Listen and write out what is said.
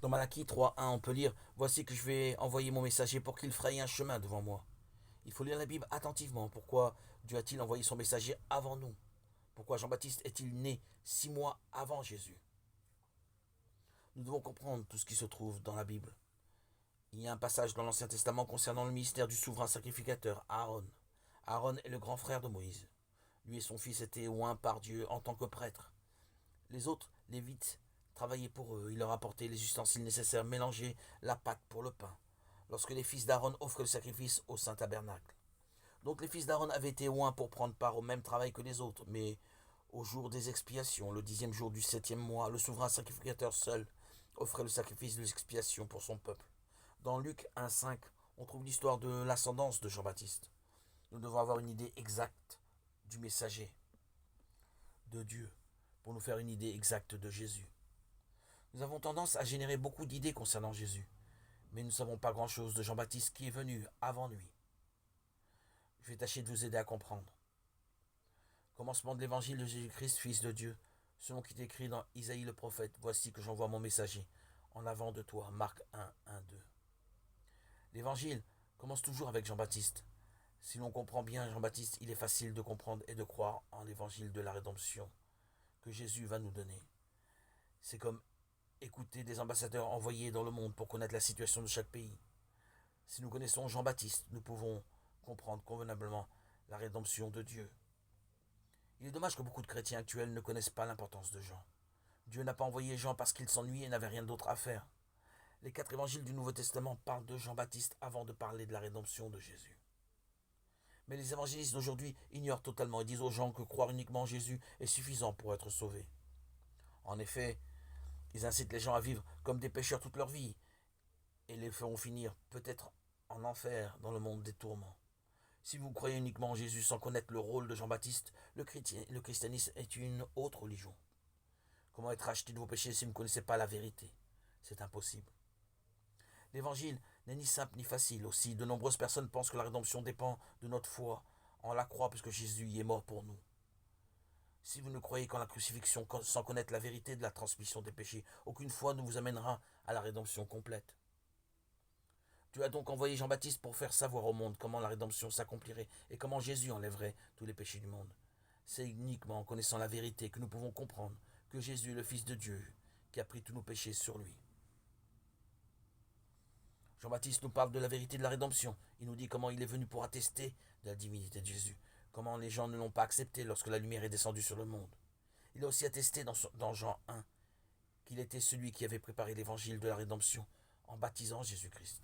Dans Malachie 3.1, on peut lire: Voici que je vais envoyer mon messager pour qu'il fraye un chemin devant moi. Il faut lire la Bible attentivement. Pourquoi Dieu a-t-il envoyé son messager avant nous? Pourquoi Jean-Baptiste est-il né 6 mois avant Jésus? Nous devons comprendre tout ce qui se trouve dans la Bible. Il y a un passage dans l'Ancien Testament concernant le ministère du souverain sacrificateur, Aaron. Aaron est le grand frère de Moïse. Lui et son fils étaient oints par Dieu en tant que prêtres. Les autres, Lévites, travaillaient pour eux. Ils leur apportaient les ustensiles nécessaires, mélanger la pâte pour le pain, lorsque les fils d'Aaron offraient le sacrifice au Saint Tabernacle. Donc les fils d'Aaron avaient été oints pour prendre part au même travail que les autres, mais au jour des expiations, le 10e jour du 7e mois, le souverain sacrificateur seul offrait le sacrifice de l'expiation pour son peuple. Dans Luc 1,5, on trouve l'histoire de l'ascendance de Jean-Baptiste. Nous devons avoir une idée exacte du messager de Dieu pour nous faire une idée exacte de Jésus. Nous avons tendance à générer beaucoup d'idées concernant Jésus, mais nous ne savons pas grand-chose de Jean-Baptiste qui est venu avant lui. Je vais tâcher de vous aider à comprendre. Commencement de l'évangile de Jésus-Christ, Fils de Dieu, selon qui est écrit dans Isaïe le prophète: Voici que j'envoie mon messager en avant de toi. Marc 1, 1, 2. L'évangile commence toujours avec Jean-Baptiste. Si l'on comprend bien Jean-Baptiste, il est facile de comprendre et de croire en l'évangile de la rédemption que Jésus va nous donner. C'est comme écouter des ambassadeurs envoyés dans le monde pour connaître la situation de chaque pays. Si nous connaissons Jean-Baptiste, nous pouvons comprendre convenablement la rédemption de Dieu. Il est dommage que beaucoup de chrétiens actuels ne connaissent pas l'importance de Jean. Dieu n'a pas envoyé Jean parce qu'il s'ennuyait et n'avait rien d'autre à faire. Les 4 évangiles du Nouveau Testament parlent de Jean-Baptiste avant de parler de la rédemption de Jésus. Mais les évangélistes d'aujourd'hui ignorent totalement et disent aux gens que croire uniquement en Jésus est suffisant pour être sauvés. En effet, ils incitent les gens à vivre comme des pécheurs toute leur vie et les feront finir peut-être en enfer dans le monde des tourments. Si vous croyez uniquement en Jésus sans connaître le rôle de Jean-Baptiste, le christianisme est une autre religion. Comment être racheté de vos péchés si vous ne connaissez pas la vérité? C'est impossible. L'évangile n'est ni simple ni facile. Aussi, de nombreuses personnes pensent que la rédemption dépend de notre foi en la croix, puisque Jésus y est mort pour nous. Si vous ne croyez qu'en la crucifixion sans connaître la vérité de la transmission des péchés, aucune foi ne vous amènera à la rédemption complète. Dieu a donc envoyé Jean-Baptiste pour faire savoir au monde comment la rédemption s'accomplirait et comment Jésus enlèverait tous les péchés du monde. C'est uniquement en connaissant la vérité que nous pouvons comprendre que Jésus est le Fils de Dieu qui a pris tous nos péchés sur lui. Jean-Baptiste nous parle de la vérité de la rédemption. Il nous dit comment il est venu pour attester de la divinité de Jésus, comment les gens ne l'ont pas accepté lorsque la lumière est descendue sur le monde. Il a aussi attesté dans Jean 1 qu'il était celui qui avait préparé l'évangile de la rédemption en baptisant Jésus-Christ.